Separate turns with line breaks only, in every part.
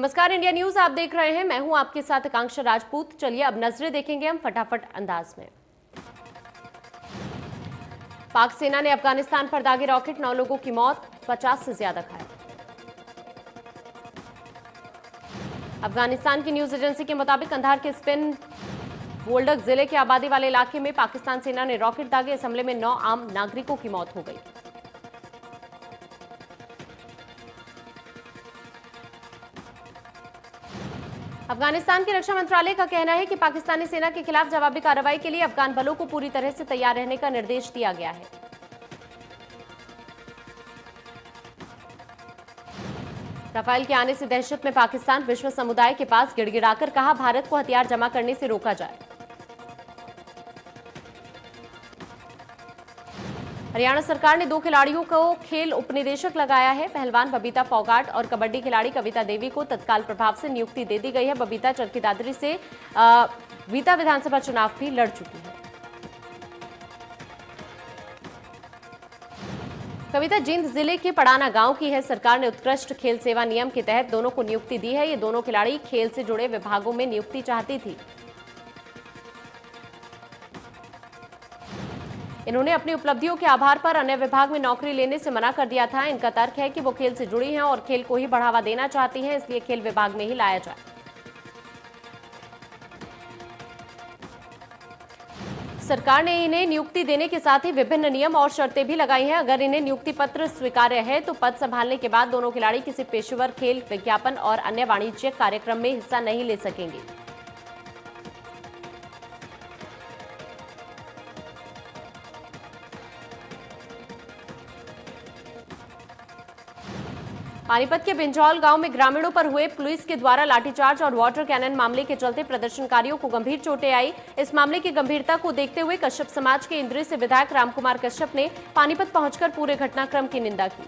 नमस्कार, India news आप देख रहे हैं। मैं हूं आपके साथ आकांक्षा राजपूत। चलिए अब नजरें देखेंगे हम फटाफट अंदाज में। पाक सेना ने अफगानिस्तान पर दागे रॉकेट, 9 लोगों की मौत, 50 से ज्यादा घायल। अफगानिस्तान की न्यूज एजेंसी के मुताबिक कंधार के स्पिन वोल्डक जिले के आबादी वाले इलाके में पाकिस्तान सेना ने रॉकेट दागे। इस हमले में 9 आम नागरिकों की मौत हो गई। अफगानिस्तान के रक्षा मंत्रालय का कहना है कि पाकिस्तानी सेना के खिलाफ जवाबी कार्रवाई के लिए अफगान बलों को पूरी तरह से तैयार रहने का निर्देश दिया गया है। राफेल के आने से दहशत में पाकिस्तान, विश्व समुदाय के पास गिड़गिड़ाकर कहा भारत को हथियार जमा करने से रोका जाए। हरियाणा सरकार ने 2 खिलाड़ियों को खेल उपनिदेशक लगाया है। पहलवान बबीता फोगाट और कबड्डी खिलाड़ी कविता देवी को तत्काल प्रभाव से नियुक्ति दे दी गई है। बबीता चरखी दादरी से बीता विधानसभा चुनाव भी लड़ चुकी है। कविता जींद जिले के पड़ाना गांव की है। सरकार ने उत्कृष्ट खेल सेवा नियम के तहत दोनों को नियुक्ति दी है। ये दोनों खिलाड़ी खेल से जुड़े विभागों में नियुक्ति चाहती थी। इन्होंने अपनी उपलब्धियों के आधार पर अन्य विभाग में नौकरी लेने से मना कर दिया था। इनका तर्क है कि वो खेल से जुड़ी हैं और खेल को ही बढ़ावा देना चाहती हैं, इसलिए खेल विभाग में ही लाया जाए। सरकार ने इन्हें नियुक्ति देने के साथ ही विभिन्न नियम और शर्तें भी लगाई हैं। अगर इन्हें नियुक्ति पत्र स्वीकार्य है तो पद संभालने के बाद दोनों खिलाड़ी किसी पेशेवर खेल, विज्ञापन और अन्य वाणिज्यिक कार्यक्रम में हिस्सा नहीं ले सकेंगे। पानीपत के बिंजौल गांव में ग्रामीणों पर हुए पुलिस के द्वारा लाठीचार्ज और वाटर कैनन मामले के चलते प्रदर्शनकारियों को गंभीर चोटें आई। इस मामले की गंभीरता को देखते हुए कश्यप समाज के इंद्री से विधायक रामकुमार कश्यप ने पानीपत पहुंचकर पूरे घटनाक्रम की निंदा की।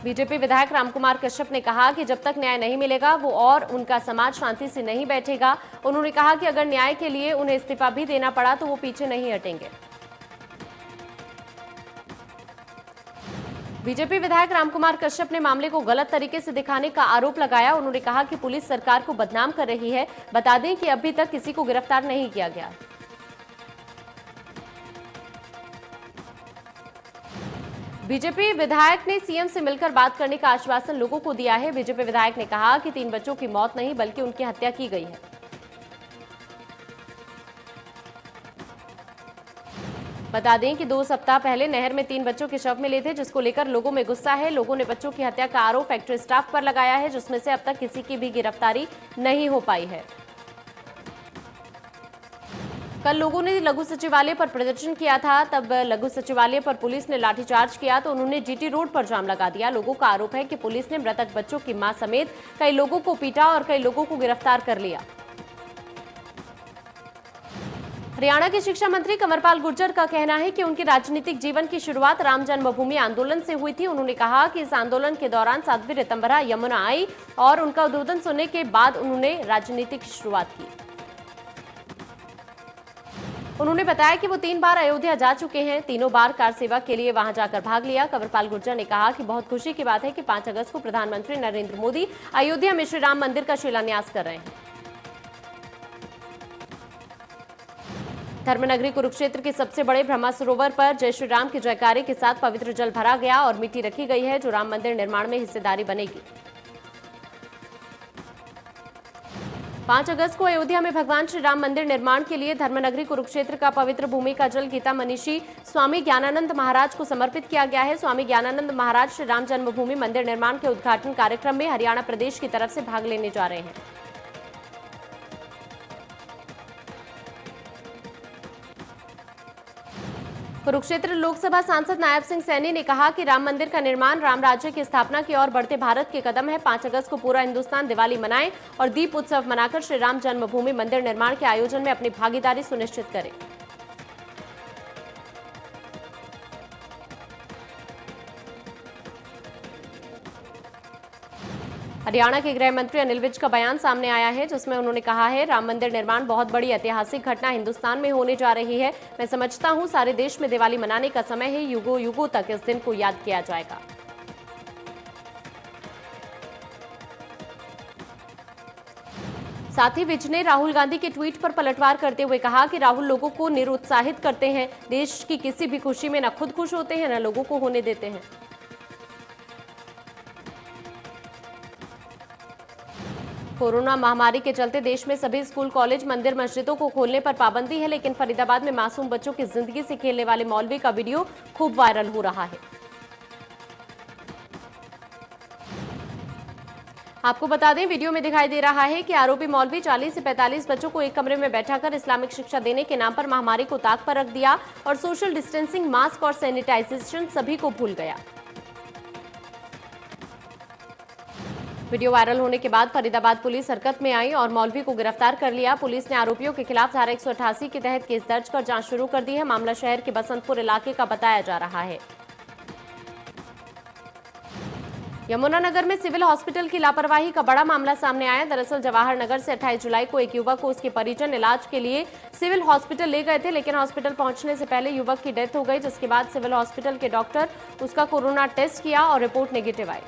बीजेपी विधायक रामकुमार कश्यप ने कहा कि जब तक न्याय नहीं मिलेगा वो और उनका समाज शांति से नहीं बैठेगा। उन्होंने कहा कि अगर न्याय के लिए उन्हें इस्तीफा भी देना पड़ा तो वो पीछे नहीं हटेंगे। बीजेपी विधायक रामकुमार कश्यप ने मामले को गलत तरीके से दिखाने का आरोप लगाया। उन्होंने कहा कि पुलिस सरकार को बदनाम कर रही है। बता दें कि अभी तक किसी को गिरफ्तार नहीं किया गया। बीजेपी विधायक ने सीएम से मिलकर बात करने का आश्वासन लोगों को दिया है। बीजेपी विधायक ने कहा कि 3 बच्चों की मौत नहीं बल्कि उनकी हत्या की गई है। बता दें कि 2 सप्ताह पहले नहर में 3 बच्चों के शव मिले थे, जिसको लेकर लोगों में गुस्सा है। लोगों ने बच्चों की हत्या का आरोप फैक्ट्री स्टाफ पर लगाया है, जिसमें से अब तक किसी की भी गिरफ्तारी नहीं हो पाई है। कल लोगों ने लघु सचिवालय पर प्रदर्शन किया था। तब लघु सचिवालय पर पुलिस ने लाठीचार्ज किया तो उन्होंने जीटी रोड पर जाम लगा दिया। लोगों का आरोप है कि पुलिस ने मृतक बच्चों की मां समेत कई लोगों को पीटा और कई लोगों को गिरफ्तार कर लिया। हरियाणा के शिक्षा मंत्री कंवरपाल गुर्जर का कहना है कि उनके राजनीतिक जीवन की शुरुआत राम जन्मभूमि आंदोलन से हुई थी। उन्होंने कहा कि इस आंदोलन के दौरान साध्वी ऋतंभरा यमुना आई और उनका उद्बोधन सुनने के बाद उन्होंने राजनीति की शुरुआत की। उन्होंने बताया कि वो 3 बार अयोध्या जा चुके हैं। तीनों बार कार सेवा के लिए वहां जाकर भाग लिया। कंवरपाल गुर्जर ने कहा कि बहुत खुशी की बात है कि 5 अगस्त को प्रधानमंत्री नरेंद्र मोदी अयोध्या में श्री राम मंदिर का शिलान्यास कर रहे हैं। धर्मनगरी कुरुक्षेत्र के सबसे बड़े ब्रह्मा सरोवर पर जय श्री राम के जयकारे के साथ पवित्र जल भरा गया और मिट्टी रखी गई है, जो राम मंदिर निर्माण में हिस्सेदारी बनेगी। 5 अगस्त को अयोध्या में भगवान श्री राम मंदिर निर्माण के लिए धर्मनगरी कुरुक्षेत्र का पवित्र भूमि का जल गीता मनीषी स्वामी ज्ञानानंद महाराज को समर्पित किया गया है। स्वामी ज्ञानानंद महाराज श्री राम जन्मभूमि मंदिर निर्माण के उद्घाटन कार्यक्रम में हरियाणा प्रदेश की तरफ से भाग लेने जा रहे हैं। कुरुक्षेत्र लोकसभा सांसद नायब सिंह सैनी ने कहा कि राम मंदिर का निर्माण राम राज्य की स्थापना की ओर बढ़ते भारत के कदम है। 5 अगस्त को पूरा हिंदुस्तान दिवाली मनाए और दीप उत्सव मनाकर श्री राम जन्मभूमि मंदिर निर्माण के आयोजन में अपनी भागीदारी सुनिश्चित करें। हरियाणा के गृह मंत्री अनिल विज का बयान सामने आया है, जिसमें उन्होंने कहा है राम मंदिर निर्माण बहुत बड़ी ऐतिहासिक घटना हिंदुस्तान में होने जा रही है। मैं समझता हूं सारे देश में दिवाली मनाने का समय है। युगों युगों तक इस दिन को याद किया जाएगा। साथ ही विज ने राहुल गांधी के ट्वीट पर पलटवार करते हुए कहा कि राहुल लोगों को निरुत्साहित करते हैं, देश की किसी भी खुशी में न खुद खुश होते हैं न लोगों को होने देते हैं। कोरोना महामारी के चलते देश में सभी स्कूल, कॉलेज, मंदिर, मस्जिदों को खोलने पर पाबंदी है, लेकिन फरीदाबाद में मासूम बच्चों की जिंदगी से खेलने वाले मौलवी का वीडियो खूब वायरल हो रहा है। आपको बता दें, वीडियो में दिखाई दे रहा है कि आरोपी मौलवी 40 से 45 बच्चों को एक कमरे में बैठाकर इस्लामिक शिक्षा देने के नाम पर महामारी को ताक पर रख दिया और सोशल डिस्टेंसिंग, मास्क और सैनिटाइजेशन सभी को भूल गया। वीडियो वायरल होने के बाद फरीदाबाद पुलिस हरकत में आई और मौलवी को गिरफ्तार कर लिया। पुलिस ने आरोपियों के खिलाफ धारा 188 के तहत केस दर्ज कर जांच शुरू कर दी है। मामला शहर के बसंतपुर इलाके का बताया जा रहा है। यमुनानगर में सिविल हॉस्पिटल की लापरवाही का बड़ा मामला सामने आया। दरअसल जवाहर नगर से 28 जुलाई को एक युवक को उसके परिजन इलाज के लिए सिविल हॉस्पिटल ले गए थे, लेकिन हॉस्पिटल पहुंचने से पहले युवक की डेथ हो गई, जिसके बाद सिविल हॉस्पिटल के डॉक्टर उसका कोरोना टेस्ट किया और रिपोर्ट नेगेटिव आई।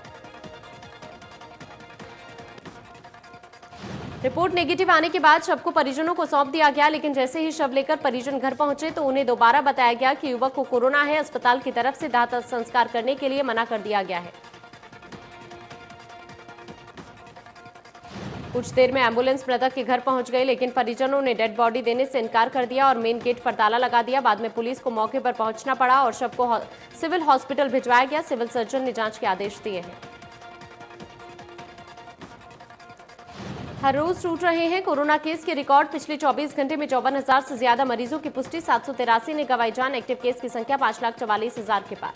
रिपोर्ट नेगेटिव आने के बाद शव को परिजनों को सौंप दिया गया, लेकिन जैसे ही शव लेकर परिजन घर पहुंचे तो उन्हें दोबारा बताया गया कि युवक को कोरोना है। अस्पताल की तरफ से दाह संस्कार करने के लिए मना कर दिया गया है। कुछ देर में एम्बुलेंस मृतक के घर पहुंच गई, लेकिन परिजनों ने डेड बॉडी देने से इनकार कर दिया और मेन गेट पर ताला लगा दिया। बाद में पुलिस को मौके पर पहुंचना पड़ा और शव को सिविल हॉस्पिटल भिजवाया गया। सिविल सर्जन ने जांच के आदेश दिए हैं। हर रोज टूट रहे हैं कोरोना केस के रिकॉर्ड। पिछले 24 घंटे में 54,000 से ज्यादा मरीजों की पुष्टि, 783 ने गंवाई जान। एक्टिव केस की संख्या 5,44,000 के पार।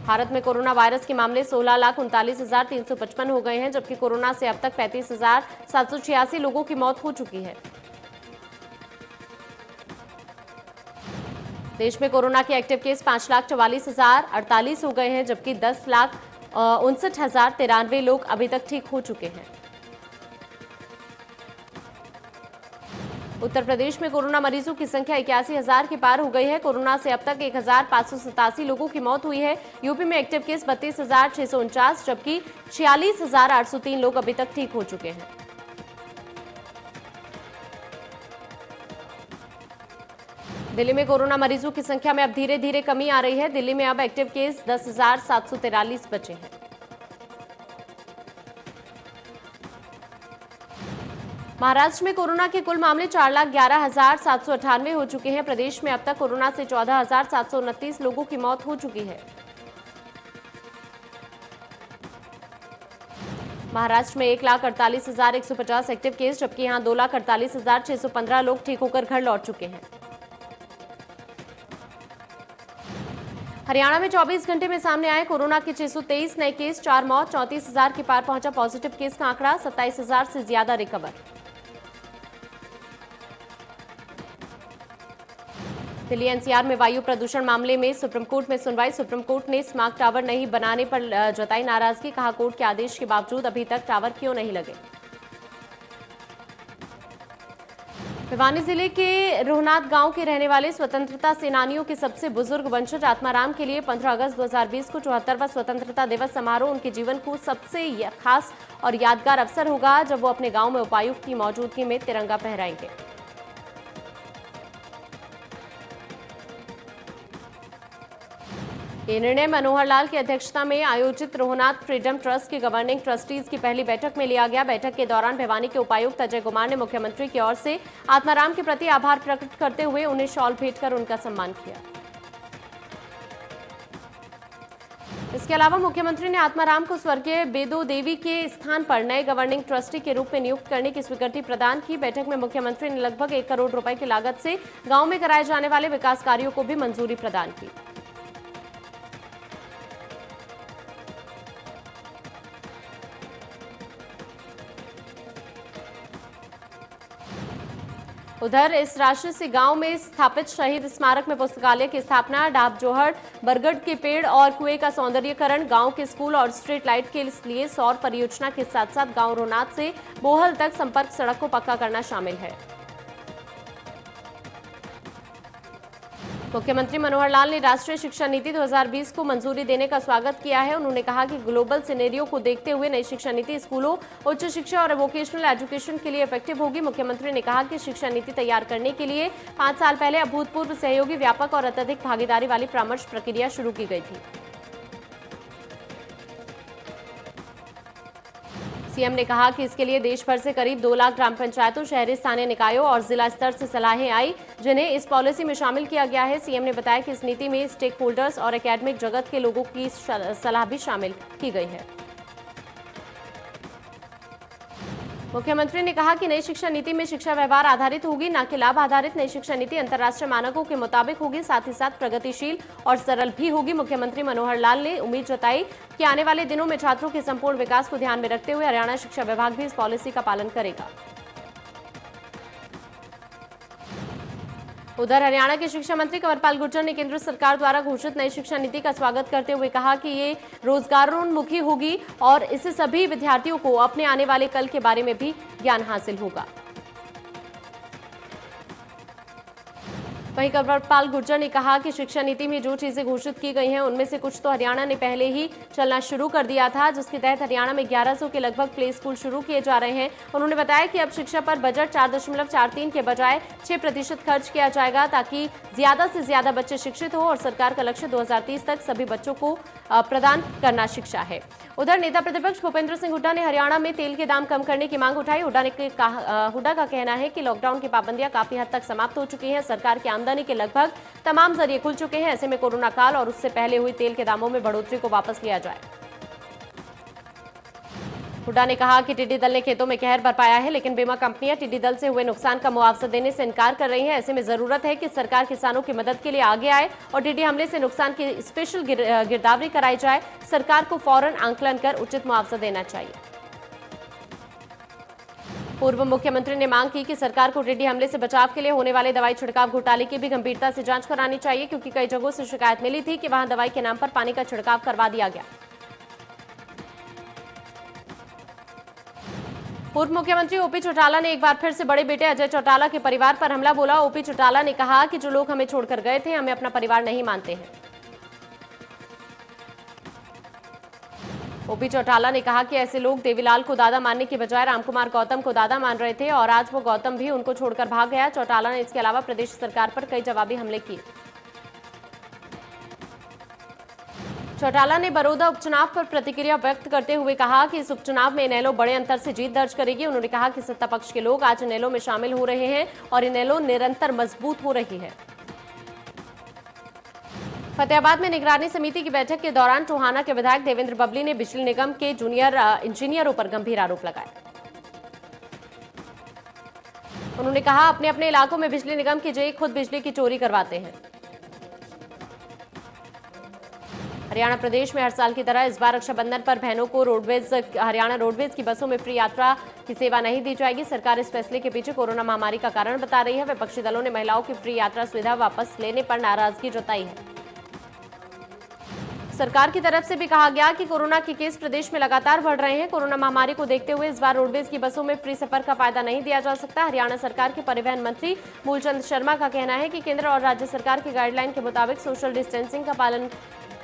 भारत में कोरोना वायरस के मामले 16,39,355 हो गए हैं, जबकि कोरोना से अब तक 35,786 लोगों की मौत हो चुकी है। देश में कोरोना के एक्टिव केस 5,44,048 हो गए हैं, जबकि 10,59,093 लोग अभी तक ठीक हो चुके हैं। उत्तर प्रदेश में कोरोना मरीजों की संख्या 81,000 के पार हो गई है। कोरोना से अब तक 1,587 लोगों की मौत हुई है। यूपी में एक्टिव केस 32,649, जबकि 46,803 लोग अभी तक ठीक हो चुके हैं। दिल्ली में कोरोना मरीजों की संख्या में अब धीरे धीरे कमी आ रही है। दिल्ली में अब एक्टिव केस 10,743 बचे हैं। महाराष्ट्र में कोरोना के कुल मामले 4,11,798 हो चुके हैं। प्रदेश में अब तक कोरोना से 14,729 लोगों की मौत हो चुकी है। महाराष्ट्र में 1,48,150 एक्टिव केस, जबकि यहां 2,48,615 लोग ठीक होकर घर लौट चुके हैं। हरियाणा में 24 घंटे में सामने आए कोरोना के 623 नए केस, 4 मौत, 34,000 के पार पहुंचा पॉजिटिव केस का आंकड़ा, 27,000 से ज्यादा रिकवर। दिल्ली एनसीआर में वायु प्रदूषण मामले में सुप्रीम कोर्ट में सुनवाई। सुप्रीम कोर्ट ने स्मार्ट टावर नहीं बनाने पर जताई नाराजगी। कहा, कोर्ट के आदेश के बावजूद अभी तक टावर क्यों नहीं लगे। भिवानी जिले के रोहनाथ गांव के रहने वाले स्वतंत्रता सेनानियों के सबसे बुजुर्ग वंशज आत्माराम के लिए 15 अगस्त 2020 को 74वां स्वतंत्रता दिवस समारोह उनके जीवन को सबसे खास और यादगार अवसर होगा, जब वो अपने गांव में उपायुक्त की मौजूदगी में तिरंगा फहराएंगे। ये निर्णय मनोहर लाल की अध्यक्षता में आयोजित रोहनाथ फ्रीडम ट्रस्ट के गवर्निंग ट्रस्टीज की पहली बैठक में लिया गया। बैठक के दौरान भिवानी के उपायुक्त अजय कुमार ने मुख्यमंत्री की ओर से आत्माराम के प्रति आभार प्रकट करते हुए उन्हें शॉल भेंट कर उनका सम्मान किया। इसके अलावा मुख्यमंत्री ने आत्माराम को स्वर्गीय बेदो देवी के स्थान पर नए गवर्निंग ट्रस्टी के रूप में नियुक्त करने की स्वीकृति प्रदान की। बैठक में मुख्यमंत्री ने लगभग 1 करोड़ रुपए की लागत से गांव में कराए जाने वाले विकास कार्यों को भी मंजूरी प्रदान की। उधर इस राशि से गांव में स्थापित शहीद स्मारक में पुस्तकालय की स्थापना, डाब जोहड़, बरगद के पेड़ और कुएं का सौंदर्यीकरण, गांव के स्कूल और स्ट्रीट लाइट के लिए सौर परियोजना के साथ साथ गांव रोहनाथ से बोहल तक संपर्क सड़क को पक्का करना शामिल है। मुख्यमंत्री मनोहर लाल ने राष्ट्रीय शिक्षा नीति 2020 को मंजूरी देने का स्वागत किया है। उन्होंने कहा कि ग्लोबल सिनेरियो को देखते हुए नई शिक्षा नीति स्कूलों, उच्च शिक्षा और वोकेशनल एजुकेशन के लिए इफेक्टिव होगी। मुख्यमंत्री ने कहा कि शिक्षा नीति तैयार करने के लिए 5 साल पहले अभूतपूर्व सहयोगी, व्यापक और अत्यधिक भागीदारी वाली परामर्श प्रक्रिया शुरू की गई थी। सीएम ने कहा कि इसके लिए देश भर से करीब 2 लाख ग्राम पंचायतों, शहरी स्थानीय निकायों और जिला स्तर से सलाहें आई, जिन्हें इस पॉलिसी में शामिल किया गया है। सीएम ने बताया कि इस नीति में स्टेक होल्डर्स और एकेडमिक जगत के लोगों की सलाह भी शामिल की गई है। मुख्यमंत्री ने कहा कि नई शिक्षा नीति में शिक्षा व्यवहार आधारित होगी, न कि लाभ आधारित। नई शिक्षा नीति अंतर्राष्ट्रीय मानकों के मुताबिक होगी, साथ ही साथ प्रगतिशील और सरल भी होगी। मुख्यमंत्री मनोहर लाल ने उम्मीद जताई कि आने वाले दिनों में छात्रों के संपूर्ण विकास को ध्यान में रखते हुए हरियाणा शिक्षा विभाग भी इस पॉलिसी का पालन करेगा। उधर हरियाणा के शिक्षा मंत्री कंवरपाल गुर्जर ने केंद्र सरकार द्वारा घोषित नई शिक्षा नीति का स्वागत करते हुए कहा कि ये रोजगारोन्मुखी होगी और इससे सभी विद्यार्थियों को अपने आने वाले कल के बारे में भी ज्ञान हासिल होगा। वहीं कंवरपाल गुर्जर ने कहा कि शिक्षा नीति में जो चीजें घोषित की गई हैं उनमें से कुछ तो हरियाणा ने पहले ही चलना शुरू कर दिया था, जिसके तहत हरियाणा में 1100 के लगभग प्ले स्कूल शुरू किए जा रहे हैं। उन्होंने बताया कि अब शिक्षा पर बजट 4.43 के बजाय 6% खर्च किया जाएगा, ताकि ज्यादा से ज्यादा बच्चे शिक्षित हो और सरकार का लक्ष्य 2030 तक सभी बच्चों को प्रदान करना शिक्षा है। उधर नेता प्रतिपक्ष भूपेंद्र सिंह हुड्डा ने हरियाणा में तेल के दाम कम करने की मांग उठाई। हुड्डा का कहना है कि लॉकडाउन की पाबंदियां काफी हद तक समाप्त हो चुकी हैं। सरकार की आमदनी के लगभग तमाम जरिए खुल चुके हैं। ऐसे में कोरोना काल और उससे पहले हुई तेल के दामों में बढ़ोतरी को वापस लिया जाए। हुड्डा ने कहा कि टिड्डी दल ने खेतों में कहर बरपाया है, लेकिन बीमा कंपनियां टिड्डी दल से हुए नुकसान का मुआवजा देने से इनकार कर रही हैं। ऐसे में जरूरत है कि सरकार किसानों की मदद के लिए आगे आए और टिड्डी हमले से नुकसान की स्पेशल गिरदावरी कराई जाए। सरकार को फौरन आंकलन कर उचित मुआवजा देना चाहिए। पूर्व मुख्यमंत्री ने मांग की कि सरकार को टिड्डी हमले से बचाव के लिए होने वाले दवाई छिड़काव घोटाले की भी गंभीरता से जांच करानी चाहिए, क्योंकि कई जगहों से शिकायत मिली थी कि वहां दवाई के नाम पर पानी का छिड़काव करवा दिया गया। पूर्व मुख्यमंत्री ओपी चौटाला ने एक बार फिर से बड़े बेटे अजय चौटाला के परिवार पर हमला बोला। ओपी चौटाला ने कहा कि जो लोग हमें छोड़कर गए थे, हमें अपना परिवार नहीं मानते हैं। ओपी चौटाला ने कहा कि ऐसे लोग देवीलाल को दादा मानने के बजाय रामकुमार गौतम को दादा मान रहे थे और आज वो गौतम भी उनको छोड़कर भाग गया। चौटाला ने इसके अलावा प्रदेश सरकार पर कई जवाबी हमले किए। चौटाला ने बड़ौदा उपचुनाव पर प्रतिक्रिया व्यक्त करते हुए कहा कि इस उपचुनाव में इनेलो बड़े अंतर से जीत दर्ज करेगी। उन्होंने कहा कि सत्ता पक्ष के लोग आज इनेलो में शामिल हो रहे हैं और इनेलो निरंतर मजबूत हो रही है। फतेहाबाद में निगरानी समिति की बैठक के दौरान टोहाना के विधायक देवेंद्र बबली ने बिजली निगम के जूनियर इंजीनियरों पर गंभीर आरोप लगाए। उन्होंने कहा अपने अपने इलाकों में बिजली निगम के जेई खुद बिजली की चोरी करवाते हैं। हरियाणा प्रदेश में हर साल की तरह इस बार रक्षाबंधन पर बहनों को हरियाणा रोडवेज की बसों में फ्री यात्रा की सेवा नहीं दी जाएगी। सरकार इस फैसले के पीछे कोरोना महामारी का कारण बता रही है। विपक्षी दलों ने महिलाओं की फ्री यात्रा सुविधा वापस लेने पर नाराजगी जताई है। सरकार की तरफ से भी कहा गया कि कोरोना के केस प्रदेश में लगातार बढ़ रहे हैं। कोरोना महामारी को देखते हुए इस बार रोडवेज की बसों में फ्री सफर का फायदा नहीं दिया जा सकता। हरियाणा सरकार के परिवहन मंत्री मूलचंद शर्मा का कहना है कि केंद्र और राज्य सरकार की गाइडलाइन के मुताबिक सोशल डिस्टेंसिंग का पालन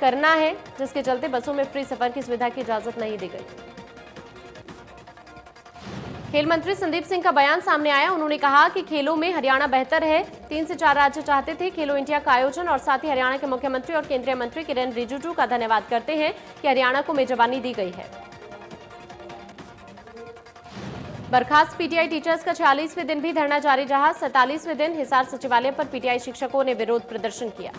करना है, जिसके चलते बसों में फ्री सफर की सुविधा की इजाजत नहीं दी गई। खेल मंत्री संदीप सिंह का बयान सामने आया। उन्होंने कहा कि खेलों में हरियाणा बेहतर है। 3 से 4 राज्य चाहते थे खेलो इंडिया का आयोजन और साथ ही हरियाणा के मुख्यमंत्री और केंद्रीय मंत्री किरेन रिजिजू का धन्यवाद करते हैं कि हरियाणा को मेजबानी दी गई है। बर्खास्त पीटीआई टीचर्स का 46वें दिन भी धरना जारी रहा। 47वें दिन हिसार सचिवालय पर पीटीआई शिक्षकों ने विरोध प्रदर्शन किया।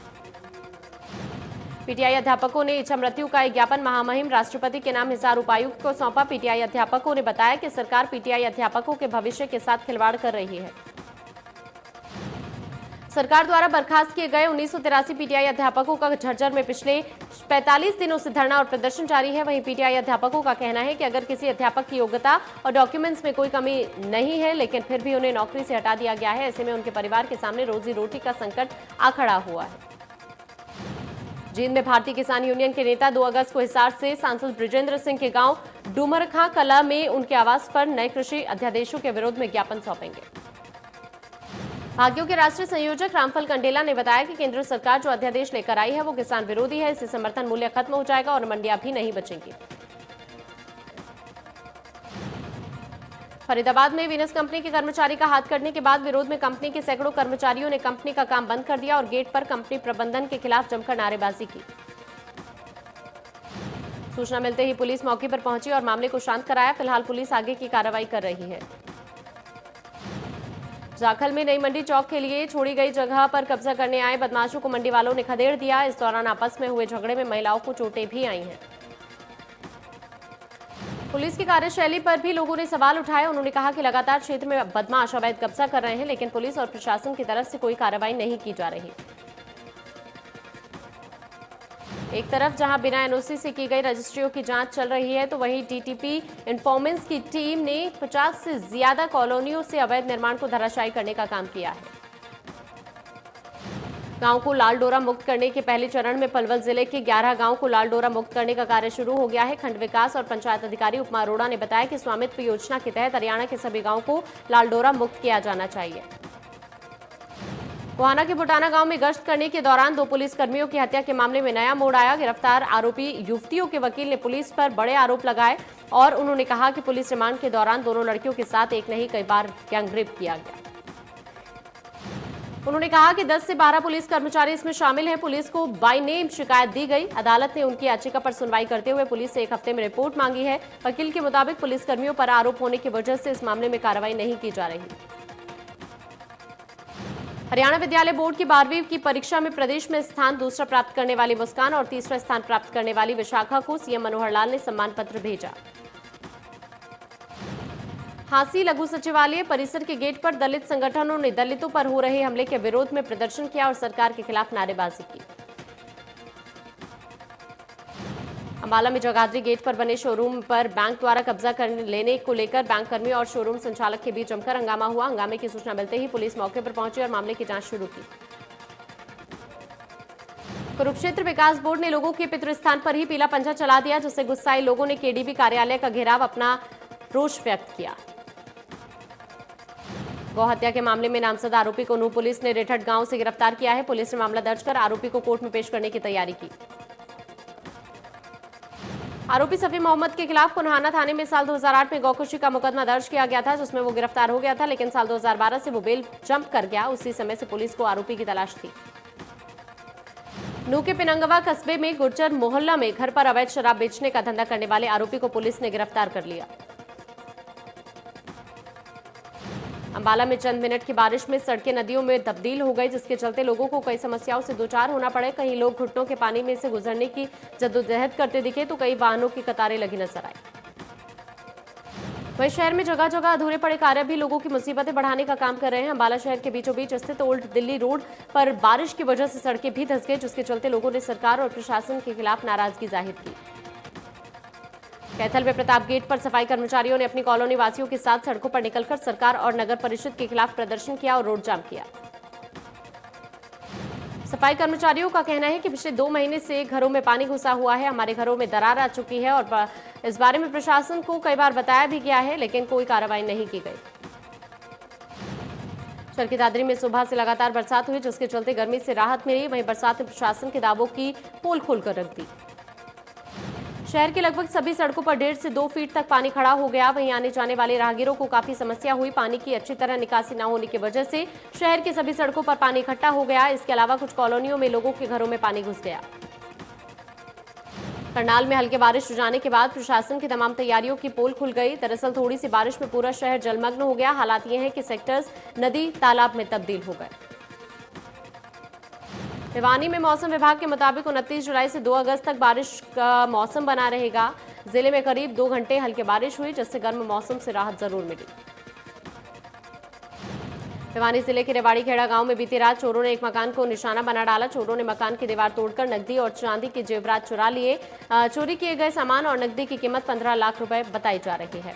पीटीआई अध्यापकों ने इच्छा मृत्यु का एक ज्ञापन महामहिम राष्ट्रपति के नाम हिसार उपायुक्त को सौंपा। पीटीआई अध्यापकों ने बताया कि सरकार पीटीआई अध्यापकों के भविष्य के साथ खिलवाड़ कर रही है। सरकार द्वारा बर्खास्त किए गए 1983 पीटीआई अध्यापकों का झज्जर में पिछले 45 दिनों से धरना और प्रदर्शन जारी है। वहीं पीटीआई अध्यापकों का कहना है कि अगर किसी अध्यापक की योग्यता और डॉक्यूमेंट्स में कोई कमी नहीं है, लेकिन फिर भी उन्हें नौकरी से हटा दिया गया है, ऐसे में उनके परिवार के सामने रोजी रोटी का संकट आ खड़ा हुआ है। जींद में भारतीय किसान यूनियन के नेता 2 अगस्त को हिसार से सांसद ब्रिजेंद्र सिंह के गांव डूमरखा कला में उनके आवास पर नए कृषि अध्यादेशों के विरोध में ज्ञापन सौंपेंगे। भाग्यों के राष्ट्रीय संयोजक रामफल कंडेला ने बताया कि केंद्र सरकार जो अध्यादेश लेकर आई है वो किसान विरोधी है। इससे समर्थन मूल्य खत्म हो जाएगा और मंडियां भी नहीं बचेंगी। फरीदाबाद में वीनस कंपनी के कर्मचारी का हाथ कटने के बाद विरोध में कंपनी के सैकड़ों कर्मचारियों ने कंपनी का काम बंद कर दिया और गेट पर कंपनी प्रबंधन के खिलाफ जमकर नारेबाजी की। सूचना मिलते ही पुलिस मौके पर पहुंची और मामले को शांत कराया। फिलहाल पुलिस आगे की कार्रवाई कर रही है। जाखल में नई मंडी चौक के लिए छोड़ी गई जगह पर कब्जा करने आए बदमाशों को मंडी वालों ने खदेड़ दिया। इस दौरान आपस में हुए झगड़े में महिलाओं को चोटें भी आई हैं। पुलिस की कार्यशैली पर भी लोगों ने सवाल उठाए। उन्होंने कहा कि लगातार क्षेत्र में बदमाश अवैध कब्जा कर रहे हैं, लेकिन पुलिस और प्रशासन की तरफ से कोई कार्रवाई नहीं की जा रही। एक तरफ जहां बिना एनओसी से की गई रजिस्ट्रियों की जांच चल रही है, तो वहीं डीटीपी इन्फॉर्मेंस की टीम ने 50 से ज्यादा कॉलोनियों से अवैध निर्माण को धराशायी करने का काम किया है। गांव को लाल डोरा मुक्त करने के पहले चरण में पलवल जिले के 11 गांव को लाल डोरा मुक्त करने का कार्य शुरू हो गया है। खंड विकास और पंचायत अधिकारी उपमा अरोड़ा ने बताया कि स्वामित्व योजना के तहत हरियाणा के सभी गांवों को लाल डोरा मुक्त किया जाना चाहिए। गोहाना के बुटाना गांव में गश्त करने के दौरान 2 पुलिसकर्मियों की हत्या के मामले में नया मोड़ आया। गिरफ्तार आरोपी युवतियों के वकील ने पुलिस पर बड़े आरोप लगाए और उन्होंने कहा कि पुलिस रिमांड के दौरान दोनों लड़कियों के साथ एक नहीं कई बार गैंगरेप किया गया। उन्होंने कहा कि 10 से 12 पुलिस कर्मचारी इसमें शामिल हैं। पुलिस को बाय नेम शिकायत दी गई। अदालत ने उनकी याचिका पर सुनवाई करते हुए पुलिस से 1 हफ्ते में रिपोर्ट मांगी है। वकील के मुताबिक पुलिसकर्मियों पर आरोप होने की वजह से इस मामले में कार्रवाई नहीं की जा रही। हरियाणा विद्यालय बोर्ड की 12वीं की परीक्षा में प्रदेश में स्थान दूसरा प्राप्त करने वाली मुस्कान और तीसरा स्थान प्राप्त करने वाली विशाखा को सीएम मनोहर लाल ने सम्मान पत्र भेजा। हांसी लघु सचिवालय परिसर के गेट पर दलित संगठनों ने दलितों पर हो रहे हमले के विरोध में प्रदर्शन किया और सरकार के खिलाफ नारेबाजी की। अंबाला में जगाधरी गेट पर बने शोरूम पर बैंक द्वारा कब्जा करने लेने को लेकर बैंक कर्मी और शोरूम संचालक के बीच जमकर हंगामा हुआ। हंगामे की सूचना मिलते ही पुलिस मौके पर पहुंची और मामले की जांच शुरू की। कुरुक्षेत्र विकास बोर्ड ने लोगों के पितृस्थान पर ही पीला पंजा चला दिया, जिससे गुस्साए लोगों ने केडीबी कार्यालय का घेराव अपना रोष व्यक्त किया। गौहत्या के मामले में नामजद आरोपी को नूह पुलिस ने रेठट गांव से गिरफ्तार किया है। पुलिस ने मामला दर्ज कर आरोपी को कोर्ट में पेश करने की तैयारी की। आरोपी सफी मोहम्मद के खिलाफ कोन्हाना थाने में साल 2008 में गौकुशी का मुकदमा दर्ज किया गया था, जिसमें वो गिरफ्तार हो गया था, लेकिन साल 2012 से वो बेल जंप कर गया। उसी समय से पुलिस को आरोपी की तलाश थी। नूह के पिनंगवा कस्बे में गुर्जर मोहल्ला में घर पर अवैध शराब बेचने का धंधा करने वाले आरोपी को पुलिस ने गिरफ्तार कर लिया। अंबाला में चंद मिनट की बारिश में सड़कें नदियों में तब्दील हो गई, जिसके चलते लोगों को कई समस्याओं से दोचार होना पड़े। कहीं लोग घुटनों के पानी में से गुजरने की जद्दोजहद करते दिखे, तो कई वाहनों की कतारें लगी नजर आई। वहीं शहर में जगह जगह अधूरे पड़े कार्य भी लोगों की मुसीबतें बढ़ाने का काम कर रहे हैं। अंबाला शहर के बीचों बीच स्थित ओल्ड दिल्ली रोड पर बारिश की वजह से सड़कें भी धंस गई, जिसके चलते लोगों ने सरकार और प्रशासन के खिलाफ नाराजगी जाहिर की। कैथल में प्रताप गेट पर सफाई कर्मचारियों ने अपनी कॉलोनी वासियों के साथ सड़कों पर निकलकर सरकार और नगर परिषद के खिलाफ प्रदर्शन किया और रोड जाम किया। सफाई कर्मचारियों का कहना है कि पिछले 2 महीने से घरों में पानी घुसा हुआ है। हमारे घरों में दरार आ चुकी है और इस बारे में प्रशासन को कई बार बताया भी गया है, लेकिन कोई कार्रवाई नहीं की गई। चरखी दादरी में सुबह से लगातार बरसात हुई, जिसके चलते गर्मी से राहत मिली। वहीं बरसात ने प्रशासन के दावों की पोल खोलकर रख दी। शहर के लगभग सभी सड़कों पर 1.5 से 2 फीट तक पानी खड़ा हो गया। वहीं आने जाने वाले राहगीरों को काफी समस्या हुई। पानी की अच्छी तरह निकासी न होने की वजह से शहर के सभी सड़कों पर पानी इकट्ठा हो गया। इसके अलावा कुछ कॉलोनियों में लोगों के घरों में पानी घुस गया। करनाल में हल्की बारिश हो जाने के बाद प्रशासन की तमाम तैयारियों की पोल खुल गई। दरअसल थोड़ी सी बारिश में पूरा शहर जलमग्न हो गया। हालात ये हैं कि सेक्टर्स नदी तालाब में तब्दील हो गए। भिवानी में मौसम विभाग के मुताबिक 29 जुलाई से 2 अगस्त तक बारिश का मौसम बना रहेगा। जिले में करीब 2 घंटे हल्की बारिश हुई, जिससे गर्म मौसम से राहत जरूर मिली। भिवानी जिले के रेवाड़ी खेड़ा गांव में बीती रात चोरों ने एक मकान को निशाना बना डाला। चोरों ने मकान की दीवार तोड़कर नकदी और चांदी के जेवरात चुरा लिए। चोरी किए गए सामान और नकदी की कीमत 15 लाख रुपए बताई जा रही है।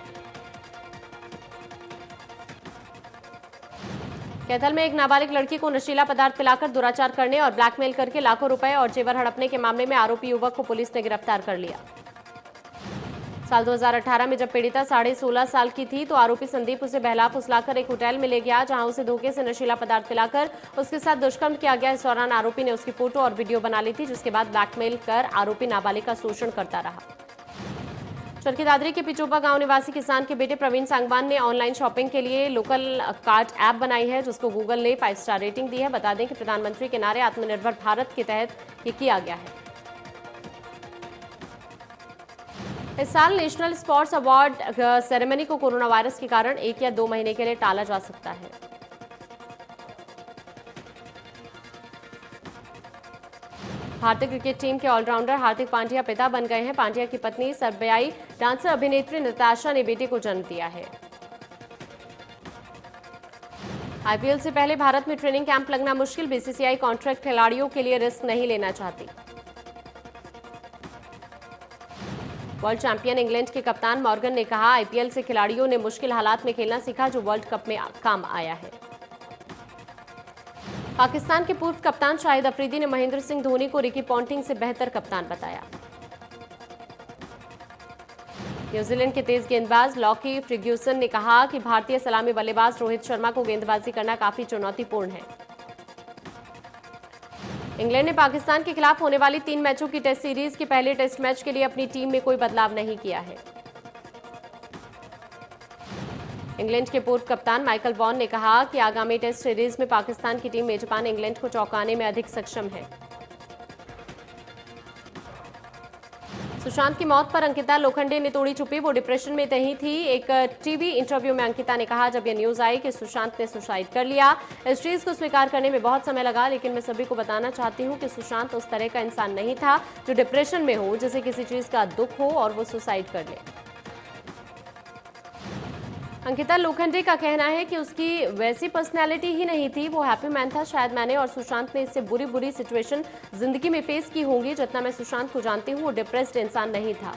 कैथल में एक नाबालिग लड़की को नशीला पदार्थ पिलाकर दुराचार करने और ब्लैकमेल करके लाखों रुपए और जेवर हड़पने के मामले में आरोपी युवक को पुलिस ने गिरफ्तार कर लिया। साल 2018 में जब पीड़िता 16.5 साल की थी तो आरोपी संदीप उसे बहला फुसलाकर एक होटल में ले गया, जहां उसे धोखे से नशीला पदार्थ पिलाकर उसके साथ दुष्कर्म किया गया। इस दौरान आरोपी ने उसकी फोटो और वीडियो बना ली थी, जिसके बाद ब्लैकमेल कर आरोपी नाबालिग का शोषण करता रहा। चरखी दादरी के पिचोपा गांव निवासी किसान के बेटे प्रवीण सांगवान ने ऑनलाइन शॉपिंग के लिए लोकल कार्ट ऐप बनाई है, जिसको गूगल ने 5 स्टार रेटिंग दी है। बता दें कि प्रधानमंत्री के नारे आत्मनिर्भर भारत के तहत ये किया गया है। इस साल नेशनल स्पोर्ट्स अवार्ड सेरेमनी को कोरोना वायरस के कारण 1 या 2 महीने के लिए टाला जा सकता है। भारतीय क्रिकेट टीम के ऑलराउंडर हार्दिक पांड्या पिता बन गए हैं। पांड्या की पत्नी सर्बियाई डांसर अभिनेत्री नताशा ने बेटे को जन्म दिया है। आईपीएल से पहले भारत में ट्रेनिंग कैंप लगना मुश्किल, बीसीसीआई कॉन्ट्रैक्ट खिलाड़ियों के लिए रिस्क नहीं लेना चाहती। वर्ल्ड चैंपियन इंग्लैंड के कप्तान मॉर्गन ने कहा, आईपीएल से खिलाड़ियों ने मुश्किल हालात में खेलना सीखा, जो वर्ल्ड कप में काम आया है। पाकिस्तान के पूर्व कप्तान शाहिद अफरीदी ने महेंद्र सिंह धोनी को रिकी पॉन्टिंग से बेहतर कप्तान बताया। न्यूजीलैंड के तेज गेंदबाज लॉकी फ्रिग्यूसन ने कहा कि भारतीय सलामी बल्लेबाज रोहित शर्मा को गेंदबाजी करना काफी चुनौतीपूर्ण है। इंग्लैंड ने पाकिस्तान के खिलाफ होने वाली 3 मैचों की टेस्ट सीरीज के पहले टेस्ट मैच के लिए अपनी टीम में कोई बदलाव नहीं किया है। इंग्लैंड के पूर्व कप्तान माइकल वॉन ने कहा कि आगामी टेस्ट सीरीज में पाकिस्तान की टीम मेजबान इंग्लैंड को चौंकाने में अधिक सक्षम है। सुशांत की मौत पर अंकिता लोखंडे ने तोड़ी चुप्पी, वो डिप्रेशन में नहीं थी। एक टीवी इंटरव्यू में अंकिता ने कहा, जब यह न्यूज आई कि सुशांत ने सुसाइड कर लिया, इस चीज को स्वीकार करने में बहुत समय लगा, लेकिन मैं सभी को बताना चाहती हूं कि सुशांत उस तरह का इंसान नहीं था जो डिप्रेशन में हो, जिसे किसी चीज का दुख हो और वो सुसाइड कर ले। अंकिता लोखंडे का कहना है कि उसकी वैसी पर्सनैलिटी ही नहीं थी, वो हैप्पी मैन था। शायद मैंने और सुशांत ने इससे बुरी सिचुएशन जिंदगी में फेस की होंगी। जितना मैं सुशांत को जानती हूँ, वो डिप्रेस्ड इंसान नहीं था।